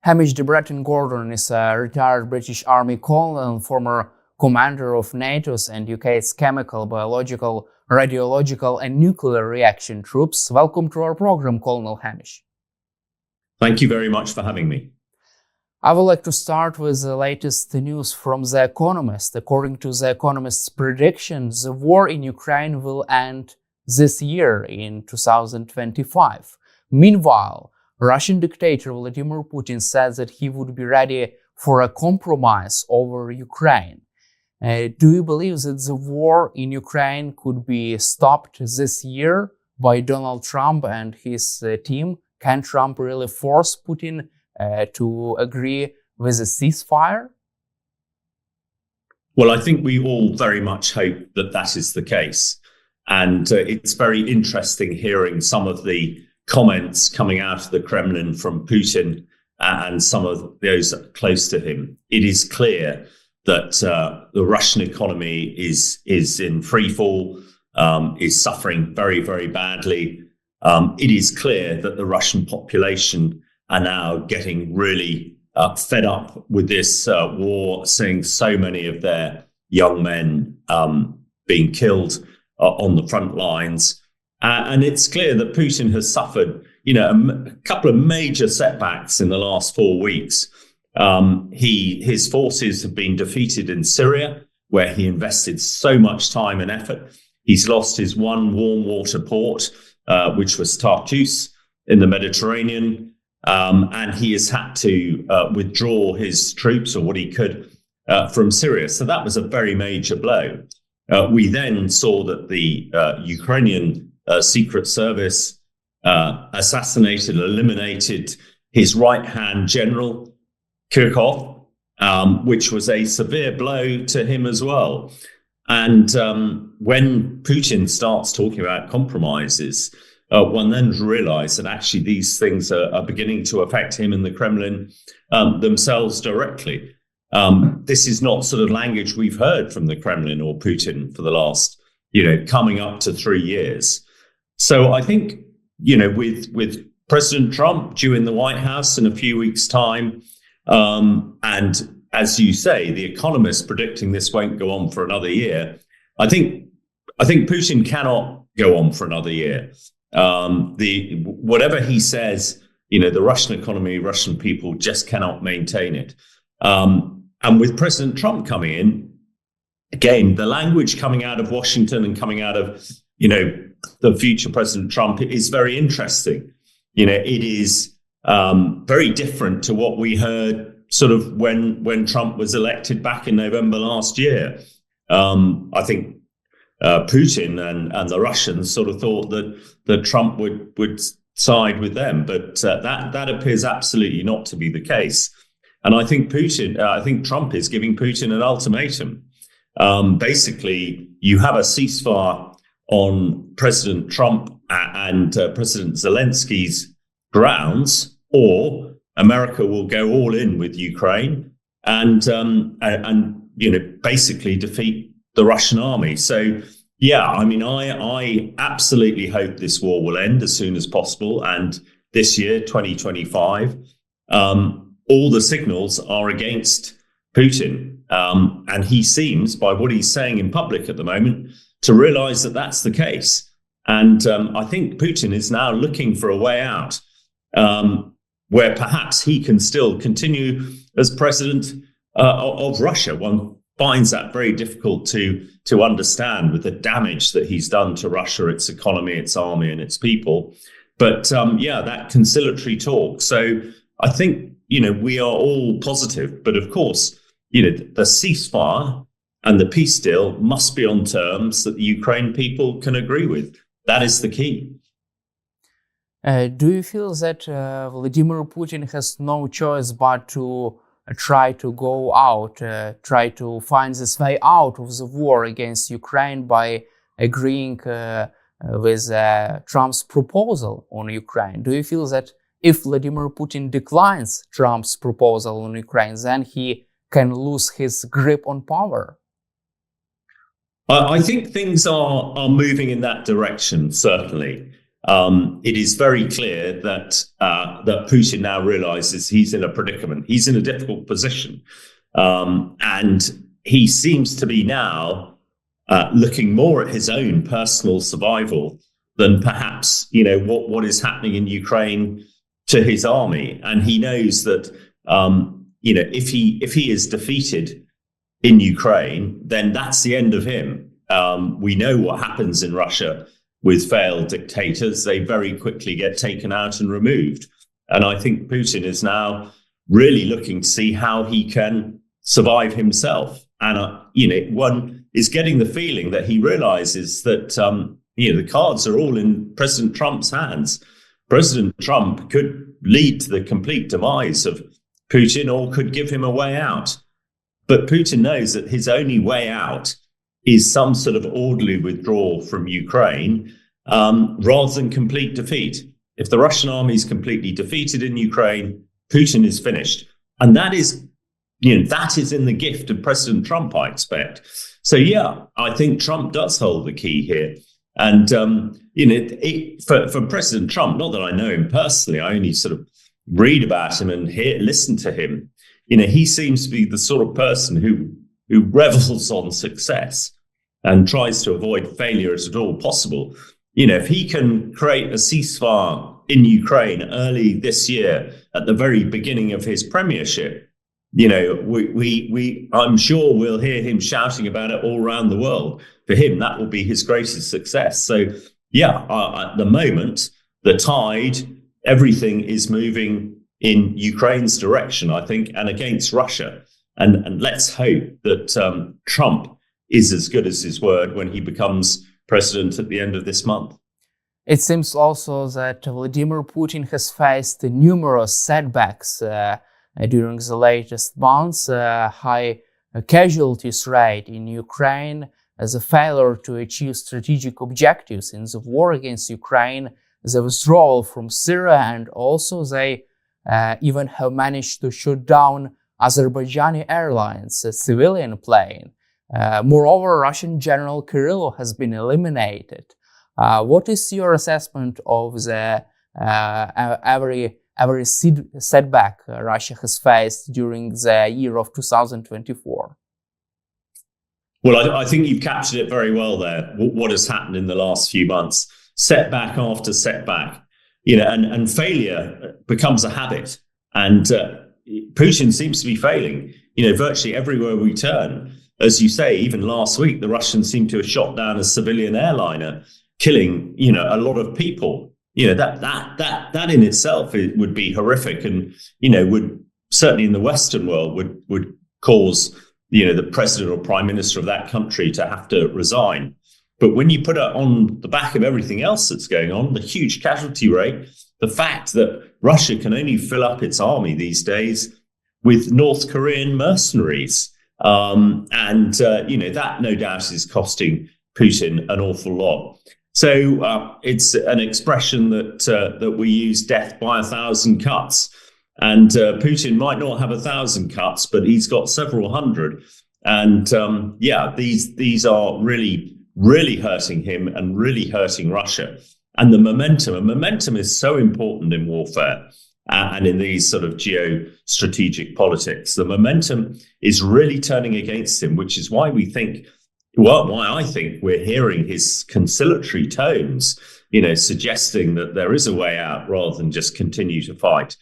Hamish de Bretton-Gordon is a retired British Army colonel and former commander of NATO's and UK's chemical, biological, radiological and nuclear reaction troops. Welcome to our program, Colonel Hamish. Thank you very much for having me. I would like to start with the latest news from The Economist. According to The Economist's predictions, the war in Ukraine will end this year in 2025. Meanwhile, Russian dictator Vladimir Putin said that he would be ready for a compromise over Ukraine. Do you believe that the war in Ukraine could be stopped this year by Donald Trump and his team? Can Trump really force Putin to agree with a ceasefire? Well, I think we all very much hope that that is the case. And it's very interesting hearing some of the comments coming out of the Kremlin from Putin and some of those close to him. It is clear that the Russian economy is in free fall, is suffering very, very badly. It is clear that the Russian population are now getting really fed up with this war, seeing so many of their young men being killed on the front lines. And it's clear that Putin has suffered, a couple of major setbacks in the last 4 weeks. His forces have been defeated in Syria, where he invested so much time and effort. He's lost his one warm water port, which was Tartus in the Mediterranean. And he has had to withdraw his troops, or what he could, from Syria. So that was a very major blow. We then saw that the Ukrainian Secret Service eliminated his right-hand general, Kirkov, which was a severe blow to him as well. And when Putin starts talking about compromises, one then realizes that actually these things are beginning to affect him and the Kremlin themselves directly. This is not sort of language we've heard from the Kremlin or Putin for the last, coming up to 3 years. So I think, with President Trump due in the White House in a few weeks' time, and as you say, the Economist predicting this won't go on for another year, I think Putin cannot go on for another year. Whatever he says, the Russian economy, Russian people just cannot maintain it. And with President Trump coming in, again, the language coming out of Washington and coming out of, the future President Trump is very interesting. It is very different to what we heard sort of when Trump was elected back in November last year. I think Putin and the Russians sort of thought that Trump would side with them, but that appears absolutely not to be the case. And I think Trump is giving Putin an ultimatum. Basically, you have a ceasefire on President Trump and President Zelensky's grounds, or America will go all in with Ukraine and basically defeat the Russian army. So, yeah, I absolutely hope this war will end as soon as possible. And this year, 2025, all the signals are against Putin. And he seems, by what he's saying in public at the moment, to realize that that's the case. And I think Putin is now looking for a way out, where perhaps he can still continue as president of Russia. One finds that very difficult to understand with the damage that he's done to Russia, its economy, its army, and its people. But that conciliatory talk. So I think, we are all positive. But of course, the ceasefire and the peace deal must be on terms that the Ukraine people can agree with. That is the key. Do you feel that Vladimir Putin has no choice but to try to go out, try to find this way out of the war against Ukraine by agreeing with Trump's proposal on Ukraine? Do you feel that if Vladimir Putin declines Trump's proposal on Ukraine, then he can lose his grip on power? I think things are moving in that direction, certainly. it is very clear that that Putin now realizes he's in a predicament. He's in a difficult position, and he seems to be now looking more at his own personal survival than perhaps what is happening in Ukraine to his army. And he knows that if he is defeated in Ukraine, then that's the end of him. We know what happens in Russia with failed dictators. They very quickly get taken out and removed. And I think Putin is now really looking to see how he can survive himself. And, one is getting the feeling that he realizes that, the cards are all in President Trump's hands. President Trump could lead to the complete demise of Putin or could give him a way out. But Putin knows that his only way out is some sort of orderly withdrawal from Ukraine, rather than complete defeat. If the Russian army is completely defeated in Ukraine, Putin is finished. And that is in the gift of President Trump, I expect. So, I think Trump does hold the key here. And, for President Trump, not that I know him personally, I only sort of read about him and listen to him. He seems to be the sort of person who revels on success and tries to avoid failure as at all possible. If he can create a ceasefire in Ukraine early this year, at the very beginning of his premiership, I'm sure we'll hear him shouting about it all around the world. For him, that will be his greatest success. So, at the moment, the tide, everything is moving in Ukraine's direction, I think, and against Russia. And let's hope that Trump is as good as his word when he becomes president at the end of this month. It seems also that Vladimir Putin has faced numerous setbacks during the latest months. High casualties rate in Ukraine as a failure to achieve strategic objectives in the war against Ukraine, the withdrawal from Syria, and also they even have managed to shoot down Azerbaijani Airlines, a civilian plane. Moreover, Russian General Kirillov has been eliminated. What is your assessment of the every setback Russia has faced during the year of 2024? Well, I think you've captured it very well there, what has happened in the last few months. Setback after setback, and failure becomes a habit. And Putin seems to be failing, virtually everywhere we turn. As you say, even last week, the Russians seem to have shot down a civilian airliner, killing, a lot of people. That in itself would be horrific, and would certainly in the Western world would cause the president or prime minister of that country to have to resign. But when you put it on the back of everything else that's going on, the huge casualty rate, the fact that Russia can only fill up its army these days with North Korean mercenaries, that no doubt is costing Putin an awful lot. So it's an expression that we use, death by 1,000 cuts. And Putin might not have 1,000 cuts, but he's got several hundred. And these are really, really hurting him and really hurting Russia. And the momentum is so important in warfare and in these sort of geostrategic politics. The momentum is really turning against him, which is why I think we're hearing his conciliatory tones, suggesting that there is a way out rather than just continue to fight.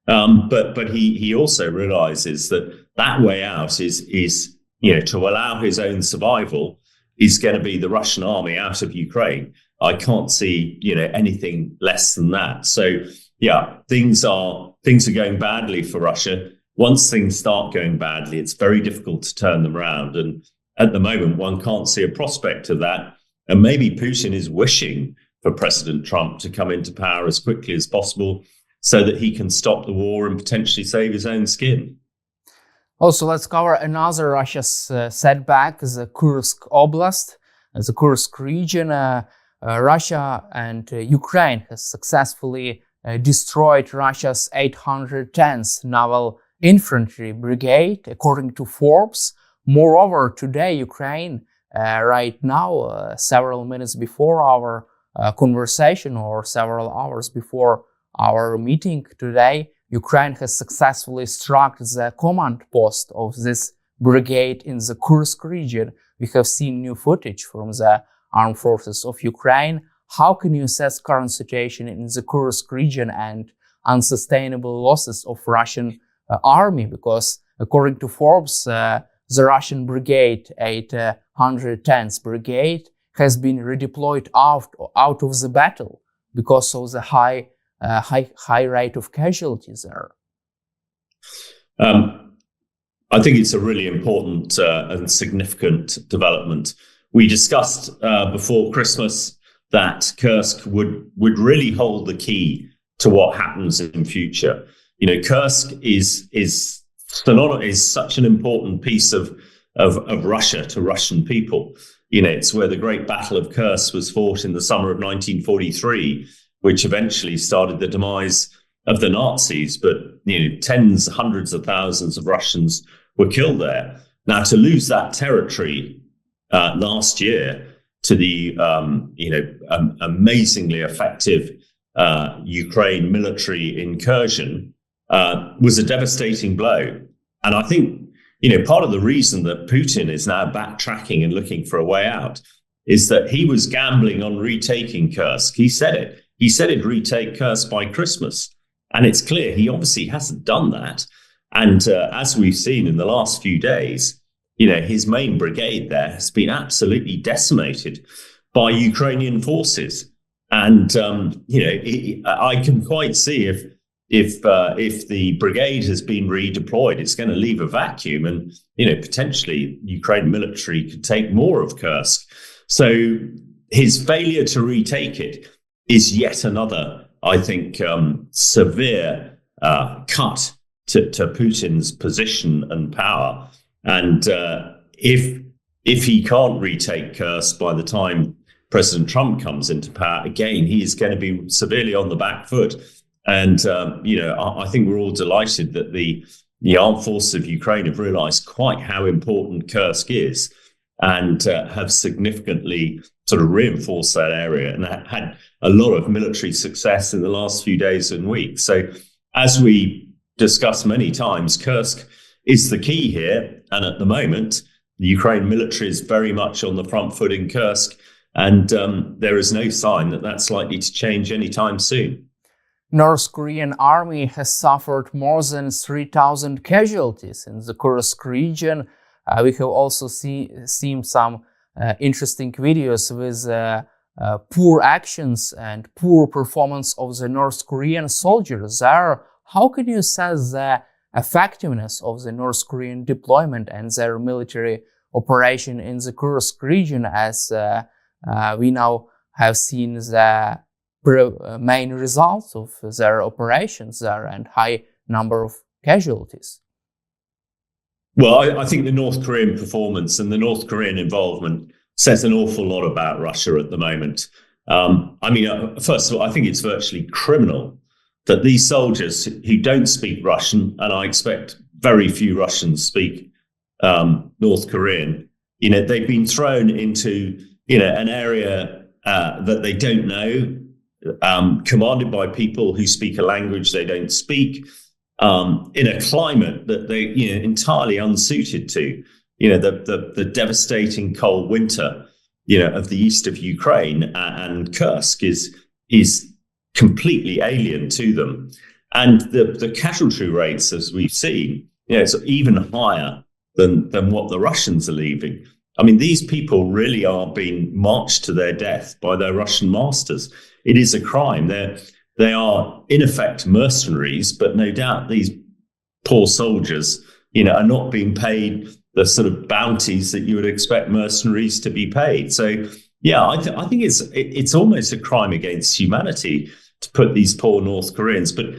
But he also realizes that way out is to allow his own survival is going to be the Russian army out of Ukraine. I can't see anything less than that. So things are going badly for Russia. Once things start going badly, it's very difficult to turn them around. And at the moment, one can't see a prospect of that. And maybe Putin is wishing for President Trump to come into power as quickly as possible so that he can stop the war and potentially save his own skin. Also, let's cover another Russia's setback, the Kursk Oblast, the Kursk region. Russia and Ukraine has successfully destroyed Russia's 810th Naval Infantry Brigade, according to Forbes. Moreover, today, Ukraine, right now, several minutes before our conversation or several hours before our meeting today, Ukraine has successfully struck the command post of this brigade in the Kursk region. We have seen new footage from the armed forces of Ukraine. How can you assess current situation in the Kursk region and unsustainable losses of Russian army? Because according to Forbes, the Russian brigade, 810th Brigade, has been redeployed out of the battle because of the high rate of casualties there. I think it's a really important and significant development. We discussed before Christmas that Kursk would really hold the key to what happens in future. You know, Kursk is such an important piece of Russia to Russian people. You know, it's where the Great Battle of Kursk was fought in the summer of 1943, which eventually started the demise of the Nazis. But, you know, tens, hundreds of thousands of Russians were killed there. Now, to lose that territory last year to the, amazingly effective Ukraine military incursion was a devastating blow. And I think, you know, part of the reason that Putin is now backtracking and looking for a way out is that he was gambling on retaking Kursk. He said it. He said he'd retake Kursk by Christmas. And it's clear he obviously hasn't done that. And as we've seen in the last few days, you know, his main brigade there has been absolutely decimated by Ukrainian forces. And, I can quite see if the brigade has been redeployed, it's going to leave a vacuum, and, you know, potentially Ukraine military could take more of Kursk. So his failure to retake it is yet another, I think, severe cut to Putin's position and power. And if he can't retake Kursk by the time President Trump comes into power, again, he is going to be severely on the back foot. And, I think we're all delighted that the armed forces of Ukraine have realized quite how important Kursk is and have significantly sort of reinforced that area and had a lot of military success in the last few days and weeks. So as we discussed many times, Kursk is the key here. And at the moment, the Ukraine military is very much on the front foot in Kursk. And there is no sign that that's likely to change anytime soon. North Korean army has suffered more than 3,000 casualties in the Kursk region. We have also seen some interesting videos with poor actions and poor performance of the North Korean soldiers there. How can you assess the effectiveness of the North Korean deployment and their military operation in the Kursk region, as we now have seen the main results of their operations there and high number of casualties? Well, I think the North Korean performance and the North Korean involvement says an awful lot about Russia at the moment. First of all, I think it's virtually criminal that these soldiers who don't speak Russian, and I expect very few Russians speak North Korean, you know, they've been thrown into, you know, an area that they don't know, commanded by people who speak a language they don't speak, in a climate that they, you know, entirely unsuited to. You know, the devastating cold winter, you know, of the east of Ukraine, and Kursk is completely alien to them. And the casualty rates, as we've seen, you know, it's even higher than what the Russians are leaving. I mean, these people really are being marched to their death by their Russian masters. It is a crime. They are in effect mercenaries, but no doubt these poor soldiers, you know, are not being paid the sort of bounties that you would expect mercenaries to be paid. So, yeah, I think it's almost a crime against humanity to put these poor North Koreans. But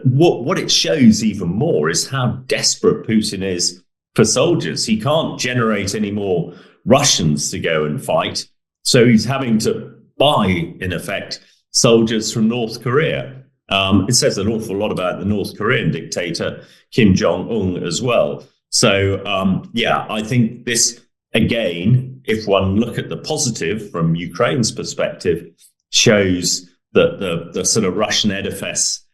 what it shows even more is how desperate Putin is for soldiers. He can't generate any more Russians to go and fight, so he's having to buy, in effect, soldiers from North Korea. It says an awful lot about the North Korean dictator, Kim Jong-un, as well. So, I think this, again, if one look at the positive from Ukraine's perspective, shows that the sort of Russian edifice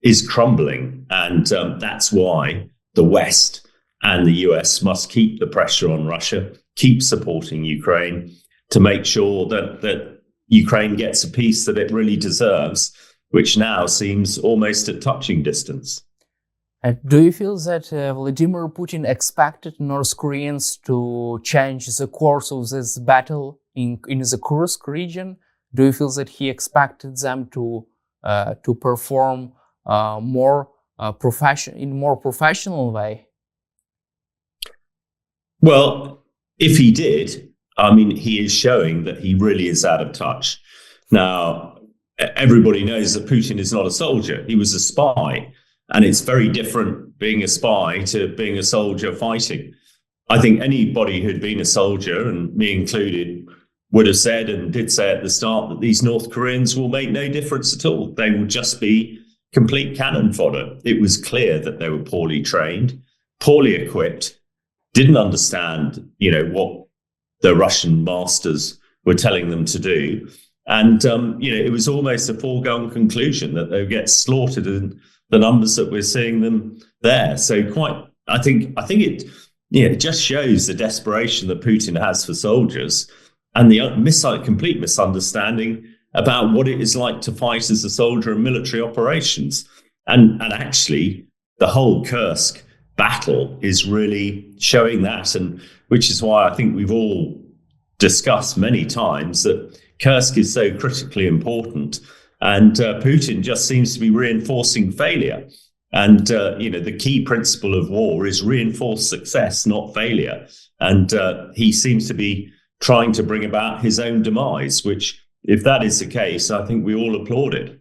is crumbling. And that's why the West and the US must keep the pressure on Russia, keep supporting Ukraine to make sure that Ukraine gets a peace that it really deserves, which now seems almost at touching distance. Do you feel that Vladimir Putin expected North Koreans to change the course of this battle in the Kursk region? Do you feel that he expected them to perform in more professional way? Well, if he did, I mean, he is showing that he really is out of touch. Now, everybody knows that Putin is not a soldier. He was a spy. And it's very different being a spy to being a soldier fighting. I think anybody who'd been a soldier, and me included, would have said and did say at the start that these North Koreans will make no difference at all. They will just be complete cannon fodder. It was clear that they were poorly trained, poorly equipped, didn't understand, what the Russian masters were telling them to do. And, it was almost a foregone conclusion that they would get slaughtered in the numbers that we're seeing them there. So I think it just shows the desperation that Putin has for soldiers and the complete misunderstanding about what it is like to fight as a soldier in military operations. And actually, the whole Kursk battle is really showing that, and which is why I think we've all discussed many times that Kursk is so critically important. And Putin just seems to be reinforcing failure. And, the key principle of war is reinforced success, not failure. And he seems to be trying to bring about his own demise, which, if that is the case, I think we all applaud it.